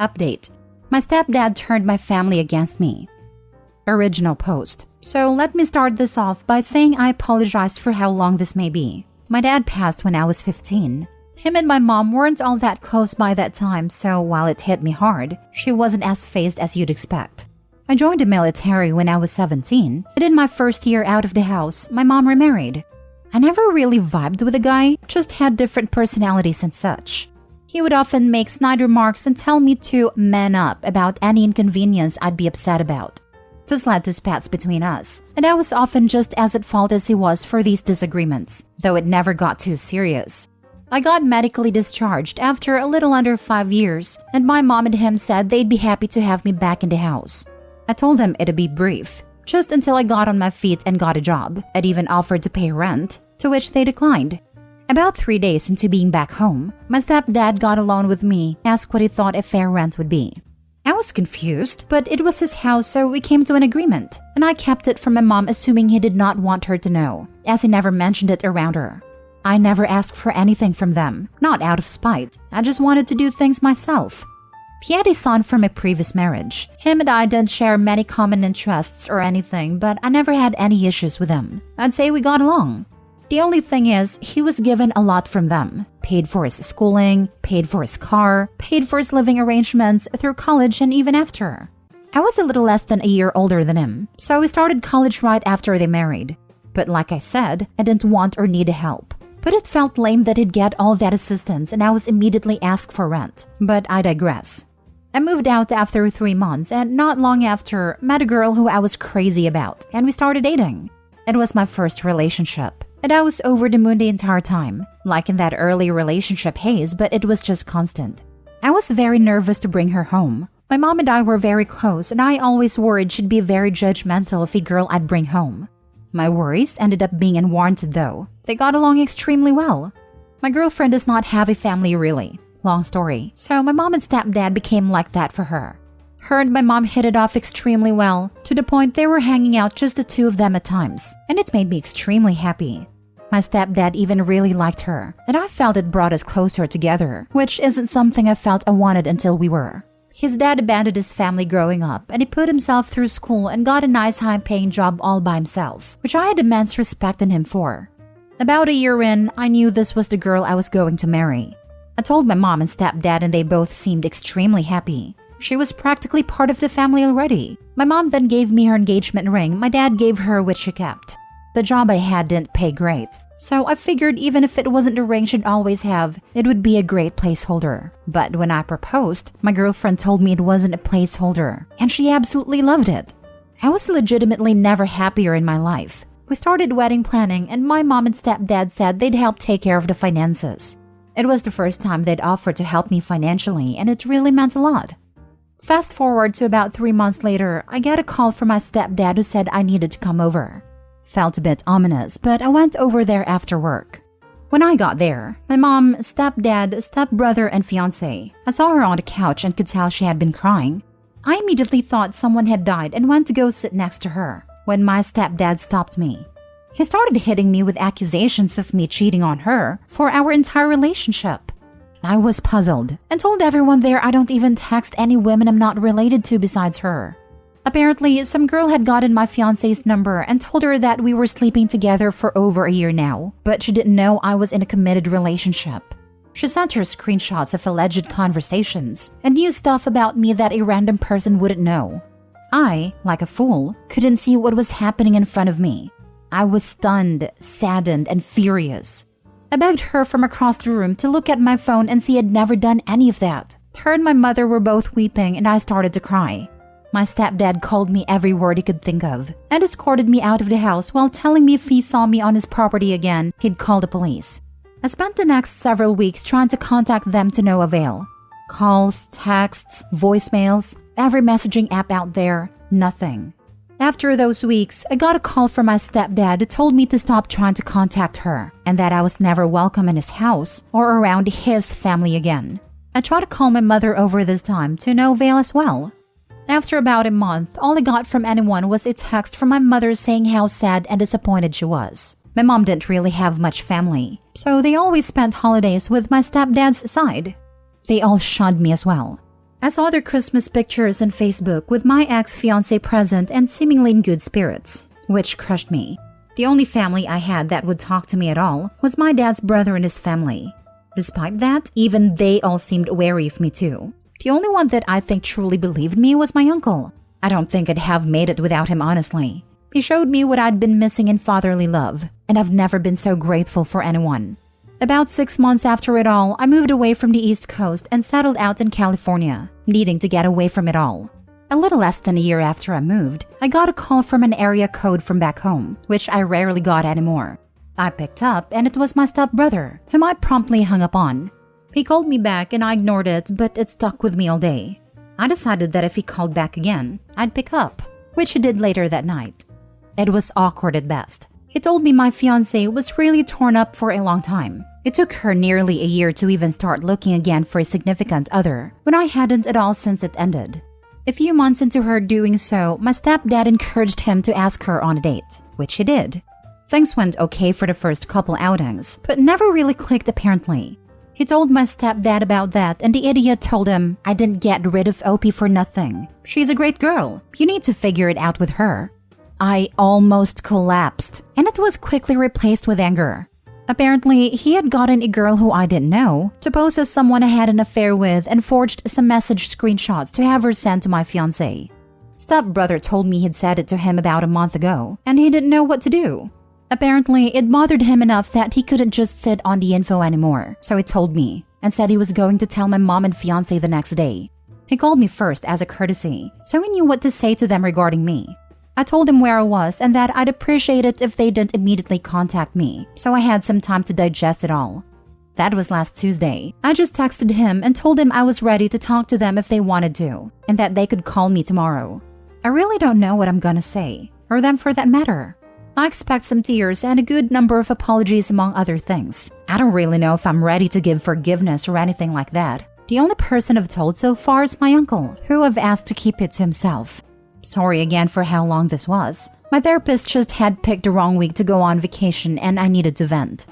Update. My stepdad turned my family against me. Original post. So let me start this off by saying I apologize for how long this may be. My dad passed when I was 15. Him and my mom weren't all that close by that time, so while it hit me hard, she wasn't as phased as you'd expect. I joined the military when I was 17, and in my first year out of the house, my mom remarried. I never really vibed with the guy, just had different personalities and such. He would often make snide remarks and tell me to man up about any inconvenience I'd be upset about. This led to spats between us, and I was often just as at fault as he was for these disagreements, though it never got too serious. I got medically discharged after a little under 5 years, and my mom and him said they'd be happy to have me back in the house. I told them it'd be brief, just until I got on my feet and got a job. I'd even offered to pay rent, to which they declined. About 3 days into being back home, my stepdad got alone with me, asked what he thought a fair rent would be. I was confused, but it was his house, so we came to an agreement, and I kept it from my mom, assuming he did not want her to know, as he never mentioned it around her. I never asked for anything from them, not out of spite. I just wanted to do things myself. He had a son from a previous marriage. Him and I didn't share many common interests or anything, but I never had any issues with him. I'd say we got along. The only thing is, he was given a lot from them. Paid for his schooling, paid for his car, paid for his living arrangements through college and even after. I was a little less than a year older than him, so we started college right after they married. But like I said, I didn't want or need help. But it felt lame that he'd get all that assistance and I was immediately asked for rent. But I digress. I moved out after 3 months and not long after, met a girl who I was crazy about, and we started dating. It was my first relationship, and I was over the moon the entire time, like in that early relationship haze, but it was just constant. I was very nervous to bring her home. My mom and I were very close, and I always worried she'd be very judgmental of a girl I'd bring home. My worries ended up being unwarranted though. They got along extremely well. My girlfriend does not have a family really. Long story. So my mom and stepdad became like that for her. Her and my mom hit it off extremely well, to the point they were hanging out just the two of them at times, and it made me extremely happy. My stepdad even really liked her, and I felt it brought us closer together, which isn't something I felt I wanted until we were. His dad abandoned his family growing up, and he put himself through school and got a nice high-paying job all by himself, which I had immense respect in him for. About a year in, I knew this was the girl I was going to marry. I told my mom and stepdad and they both seemed extremely happy. She was practically part of the family already. My mom then gave me her engagement ring, my dad gave her which she kept. The job I had didn't pay great, so I figured even if it wasn't the ring she'd always have, it would be a great placeholder. But when I proposed, my girlfriend told me it wasn't a placeholder, and she absolutely loved it. I was legitimately never happier in my life. We started wedding planning, and my mom and stepdad said they'd help take care of the finances. It was the first time they'd offered to help me financially, and it really meant a lot. Fast forward to about 3 months later, I get a call from my stepdad who said I needed to come over. Felt a bit ominous, but I went over there after work. When I got there, my mom, stepdad, stepbrother, and fiancé, I saw her on the couch and could tell she had been crying. I immediately thought someone had died and went to go sit next to her, when my stepdad stopped me. He started hitting me with accusations of me cheating on her for our entire relationship. I was puzzled and told everyone there I don't even text any women I'm not related to besides her. Apparently, some girl had gotten my fiancé's number and told her that we were sleeping together for over a year now, but she didn't know I was in a committed relationship. She sent her screenshots of alleged conversations and knew stuff about me that a random person wouldn't know. I, like a fool, couldn't see what was happening in front of me. I was stunned, saddened, and furious. I begged her from across the room to look at my phone and see I'd never done any of that. Her and my mother were both weeping and I started to cry. My stepdad called me every word he could think of and escorted me out of the house while telling me if he saw me on his property again, he'd call the police. I spent the next several weeks trying to contact them to no avail. Calls, texts, voicemails, every messaging app out there, nothing. After those weeks, I got a call from my stepdad who told me to stop trying to contact her and that I was never welcome in his house or around his family again. I tried to call my mother over this time to no avail as well. After about a month, all I got from anyone was a text from my mother saying how sad and disappointed she was. My mom didn't really have much family, so they always spent holidays with my stepdad's side. They all shunned me as well. I saw their Christmas pictures on Facebook with my ex-fiancé present and seemingly in good spirits, which crushed me. The only family I had that would talk to me at all was my dad's brother and his family. Despite that, even they all seemed wary of me too. The only one that I think truly believed me was my uncle. I don't think I'd have made it without him, honestly. He showed me what I'd been missing in fatherly love, and I've never been so grateful for anyone. About 6 months after it all, I moved away from the East Coast and settled out in California, needing to get away from it all. A little less than a year after I moved, I got a call from an area code from back home, which I rarely got anymore. I picked up, and it was my stepbrother, whom I promptly hung up on. He called me back and I ignored it, but it stuck with me all day. I decided that if he called back again, I'd pick up, which he did later that night. It was awkward at best. He told me my fiancée was really torn up for a long time. It took her nearly a year to even start looking again for a significant other, when I hadn't at all since it ended. A few months into her doing so, my stepdad encouraged him to ask her on a date, which he did. Things went okay for the first couple outings, but never really clicked apparently. He told my stepdad about that, and the idiot told him, "I didn't get rid of Opie for nothing. She's a great girl. You need to figure it out with her." I almost collapsed, and it was quickly replaced with anger. Apparently, he had gotten a girl who I didn't know to pose as someone I had an affair with and forged some message screenshots to have her sent to my fiancé. Stepbrother told me he'd said it to him about a month ago, and he didn't know what to do. Apparently, it bothered him enough that he couldn't just sit on the info anymore, so he told me and said he was going to tell my mom and fiancé the next day. He called me first as a courtesy, so he knew what to say to them regarding me. I told him where I was and that I'd appreciate it if they didn't immediately contact me, so I had some time to digest it all. That was last Tuesday. I just texted him and told him I was ready to talk to them if they wanted to, and that they could call me tomorrow. I really don't know what I'm gonna say, or them for that matter. I expect some tears and a good number of apologies among other things. I don't really know if I'm ready to give forgiveness or anything like that. The only person I've told so far is my uncle, who I've asked to keep it to himself. Sorry again for how long this was. My therapist just had picked the wrong week to go on vacation and I needed to vent.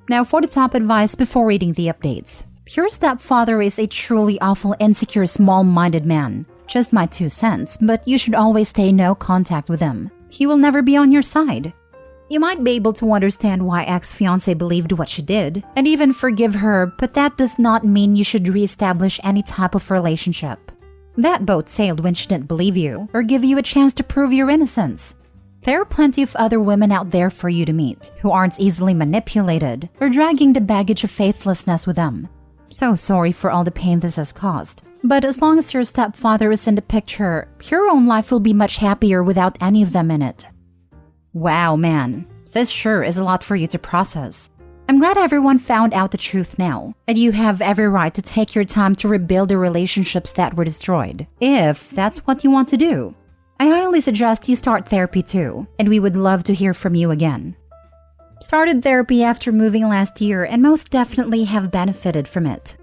Now for the top advice before reading the updates. Your stepfather is a truly awful, insecure, small-minded man. Just my 2 cents, but you should always stay no contact with him. He will never be on your side. You might be able to understand why ex-fiancé believed what she did, and even forgive her, but that does not mean you should re-establish any type of relationship. That boat sailed when she didn't believe you, or give you a chance to prove your innocence. There are plenty of other women out there for you to meet, who aren't easily manipulated, or dragging the baggage of faithlessness with them. So sorry for all the pain this has caused. But as long as your stepfather is in the picture, your own life will be much happier without any of them in it. Wow, man. This sure is a lot for you to process. I'm glad everyone found out the truth now, and you have every right to take your time to rebuild the relationships that were destroyed, if that's what you want to do. I highly suggest you start therapy too, and we would love to hear from you again. Started therapy after moving last year and most definitely have benefited from it.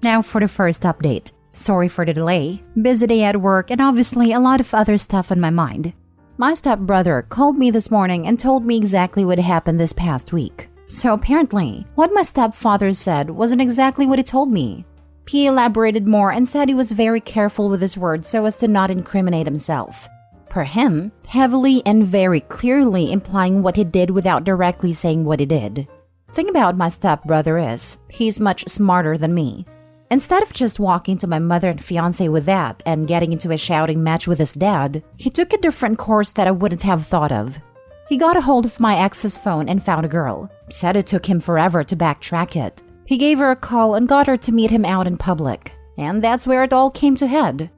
Now for the first update. Sorry for the delay, busy day at work, and obviously a lot of other stuff on my mind. My stepbrother called me this morning and told me exactly what happened this past week. So apparently, what my stepfather said wasn't exactly what he told me. He elaborated more and said he was very careful with his words so as to not incriminate himself. Per him, heavily and very clearly implying what he did without directly saying what he did. Thing about my stepbrother is, he's much smarter than me. Instead of just walking to my mother and fiancé with that and getting into a shouting match with his dad, he took a different course that I wouldn't have thought of. He got a hold of my ex's phone and found a girl. Said it took him forever to backtrack it. He gave her a call and got her to meet him out in public. And that's where it all came to head.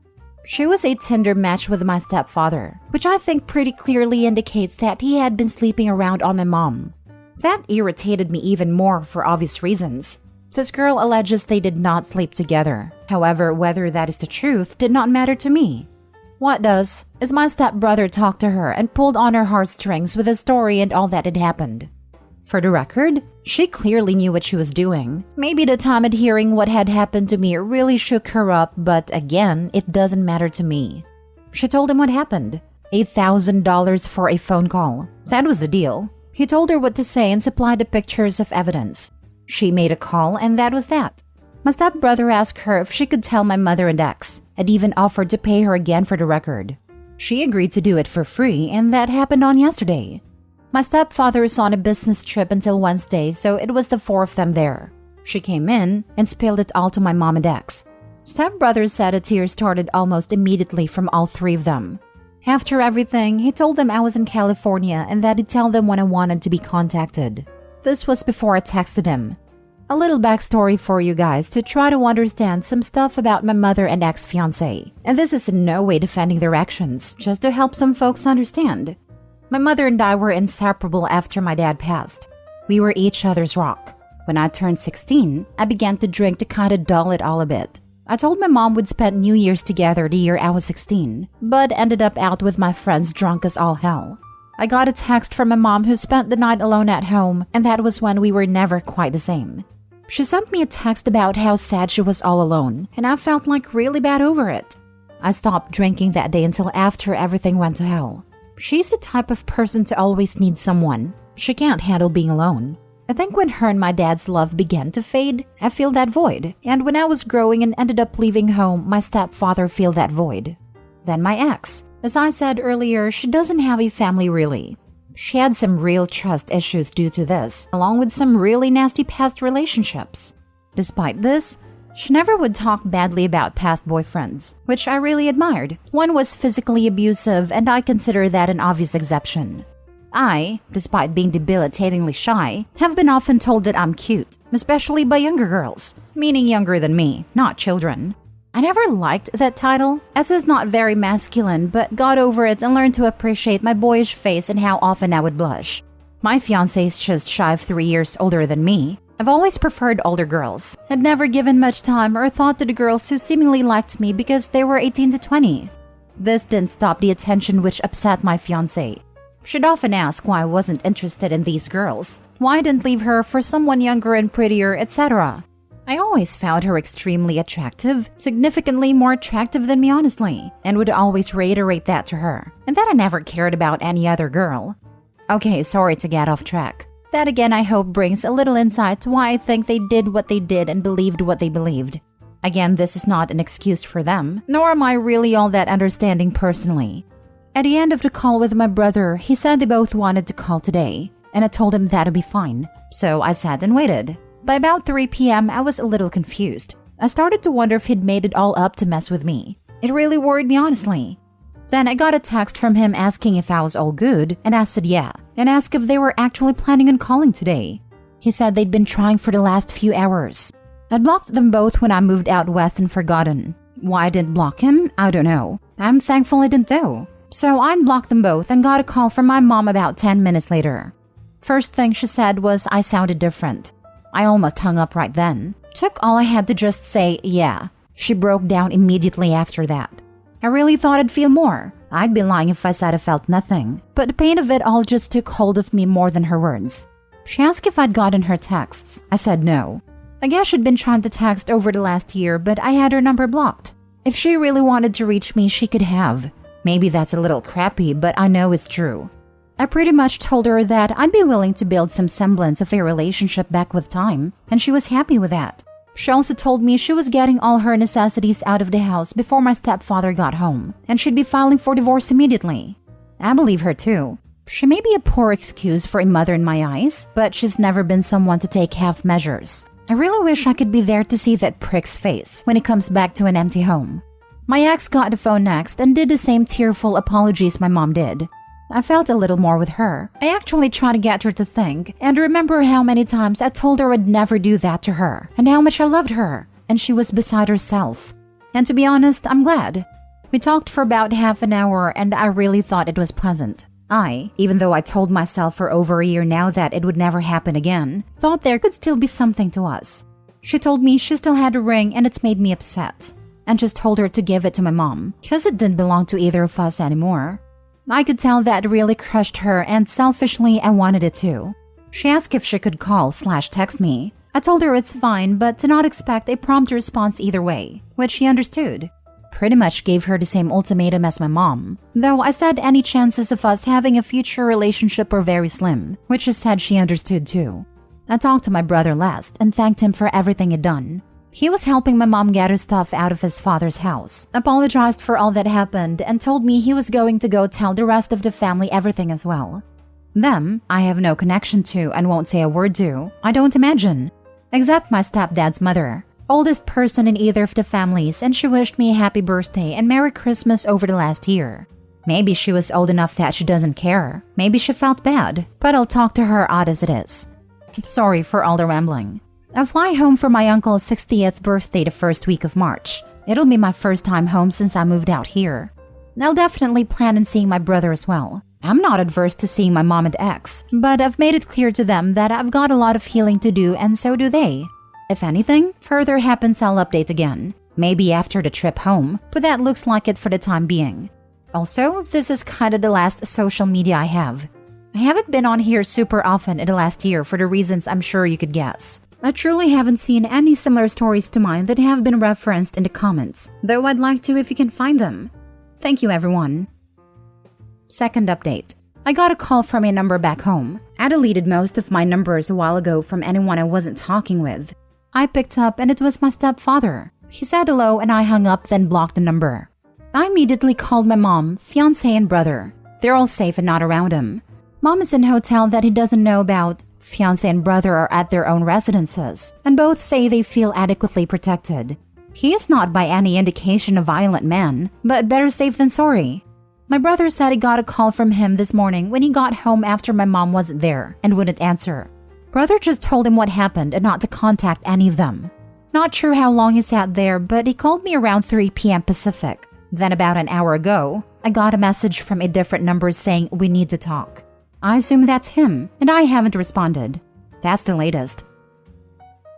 She was a Tinder match with my stepfather, which I think pretty clearly indicates that he had been sleeping around on my mom. That irritated me even more for obvious reasons. This girl alleges they did not sleep together. However, whether that is the truth did not matter to me. What does is my stepbrother talked to her and pulled on her heartstrings with a story and all that had happened. For the record, she clearly knew what she was doing. Maybe the time at hearing what had happened to me really shook her up, but again, it doesn't matter to me. She told him what happened. $1,000 for a phone call. That was the deal. He told her what to say and supplied the pictures of evidence. She made a call and that was that. My stepbrother asked her if she could tell my mother and ex, and even offered to pay her again for the record. She agreed to do it for free, and that happened on yesterday. My stepfather is on a business trip until Wednesday, so it was the four of them there. She came in and spilled it all to my mom and ex. Stepbrother said a tear started almost immediately from all three of them. After everything, he told them I was in California and that he'd tell them when I wanted to be contacted. This was before I texted him. A little backstory for you guys to try to understand some stuff about my mother and ex-fiancé. And this is in no way defending their actions, just to help some folks understand. My mother and I were inseparable after my dad passed. We were each other's rock. When I turned 16, I began to drink to kind of dull it all a bit. I told my mom we'd spent New Year's together the year I was 16, but ended up out with my friends drunk as all hell. I got a text from my mom who spent the night alone at home, and that was when we were never quite the same. She sent me a text about how sad she was all alone, and I felt like really bad over it. I stopped drinking that day until after everything went to hell. She's the type of person to always need someone. She can't handle being alone. I think when her and my dad's love began to fade, I filled that void. And when I was growing and ended up leaving home, my stepfather filled that void. Then my ex. As I said earlier, she doesn't have a family really. She had some real trust issues due to this, along with some really nasty past relationships. Despite this, she never would talk badly about past boyfriends, which I really admired. One was physically abusive, and I consider that an obvious exception. I, despite being debilitatingly shy, have been often told that I'm cute, especially by younger girls, meaning younger than me, not children. I never liked that title, as it's not very masculine, but got over it and learned to appreciate my boyish face and how often I would blush. My fiancé is just shy of 3 years older than me. I've always preferred older girls, had never given much time or thought to the girls who seemingly liked me because they were 18 to 20. This didn't stop the attention which upset my fiancé. She'd often ask why I wasn't interested in these girls, why I didn't leave her for someone younger and prettier, etc. I always found her extremely attractive, significantly more attractive than me honestly, and would always reiterate that to her, and that I never cared about any other girl. Okay, sorry to get off track. That again I hope brings a little insight to why I think they did what they did and believed what they believed. Again, this is not an excuse for them, nor am I really all that understanding personally. At the end of the call with my brother, he said they both wanted to call today, and I told him that'd be fine, so I sat and waited. By about 3 p.m., I was a little confused. I started to wonder if he'd made it all up to mess with me. It really worried me honestly. Then I got a text from him asking if I was all good, and I said yeah, and asked if they were actually planning on calling today. He said they'd been trying for the last few hours. I'd blocked them both when I moved out west and forgotten. Why I didn't block him, I don't know. I'm thankful I didn't though. So I unblocked them both and got a call from my mom about 10 minutes later. First thing she said was I sounded different. I almost hung up right then. Took all I had to just say yeah. She broke down immediately after that. I really thought I'd feel more. I'd be lying if I said I felt nothing. But the pain of it all just took hold of me more than her words. She asked if I'd gotten her texts. I said no. I guess she'd been trying to text over the last year, but I had her number blocked. If she really wanted to reach me, she could have. Maybe that's a little crappy, but I know it's true. I pretty much told her that I'd be willing to build some semblance of a relationship back with time, and she was happy with that. She also told me she was getting all her necessities out of the house before my stepfather got home, and she'd be filing for divorce immediately. I believe her too. She may be a poor excuse for a mother in my eyes, but she's never been someone to take half measures. I really wish I could be there to see that prick's face when he comes back to an empty home. My ex got the phone next and did the same tearful apologies my mom did. I felt a little more with her. I actually tried to get her to think and remember how many times I told her I'd never do that to her and how much I loved her, and she was beside herself. And to be honest, I'm glad. We talked for about half an hour and I really thought it was pleasant. Even though I told myself for over a year now that it would never happen again, thought there could still be something to us. She told me she still had a ring and it's made me upset, and just told her to give it to my mom, because it didn't belong to either of us anymore. I could tell that really crushed her, and selfishly I wanted it too. She asked if she could call/text me. I told her it's fine, but to not expect a prompt response either way, which she understood. Pretty much gave her the same ultimatum as my mom, though I said any chances of us having a future relationship were very slim, which she said she understood too. I talked to my brother last and thanked him for everything he'd done. He was helping my mom get her stuff out of his father's house, apologized for all that happened, and told me he was going to go tell the rest of the family everything as well. Them, I have no connection to and won't say a word to, I don't imagine. Except my stepdad's mother, oldest person in either of the families, and she wished me a happy birthday and Merry Christmas over the last year. Maybe she was old enough that she doesn't care. Maybe she felt bad, but I'll talk to her odd as it is. Sorry for all the rambling. I fly home for my uncle's 60th birthday the first week of March. It'll be my first time home since I moved out here. I'll definitely plan on seeing my brother as well. I'm not adverse to seeing my mom and ex, but I've made it clear to them that I've got a lot of healing to do and so do they. If anything further happens, I'll update again. Maybe after the trip home, but that looks like it for the time being. Also, this is kinda the last social media I have. I haven't been on here super often in the last year for the reasons I'm sure you could guess. I truly haven't seen any similar stories to mine that have been referenced in the comments, though I'd like to if you can find them. Thank you, everyone. Second update. I got a call from a number back home. I deleted most of my numbers a while ago from anyone I wasn't talking with. I picked up and it was my stepfather. He said hello and I hung up, then blocked the number. I immediately called my mom, fiancé, and brother. They're all safe and not around him. Mom is in a hotel that he doesn't know about. Fiancé and brother are at their own residences, and both say they feel adequately protected. He is not by any indication a violent man, but better safe than sorry. My brother said he got a call from him this morning when he got home after my mom wasn't there and wouldn't answer. Brother just told him what happened and not to contact any of them. Not sure how long he sat there, but he called me around 3 p.m. Pacific. Then about an hour ago, I got a message from a different number saying we need to talk. I assume that's him, and I haven't responded. That's the latest.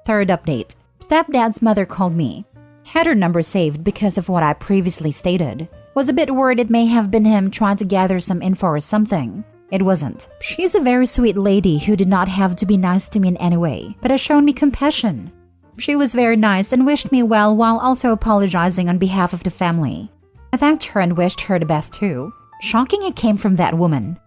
Third update. Stepdad's mother called me. Had her number saved because of what I previously stated. Was a bit worried it may have been him trying to gather some info or something. It wasn't. She's a very sweet lady who did not have to be nice to me in any way, but has shown me compassion. She was very nice and wished me well while also apologizing on behalf of the family. I thanked her and wished her the best too. Shocking it came from that woman.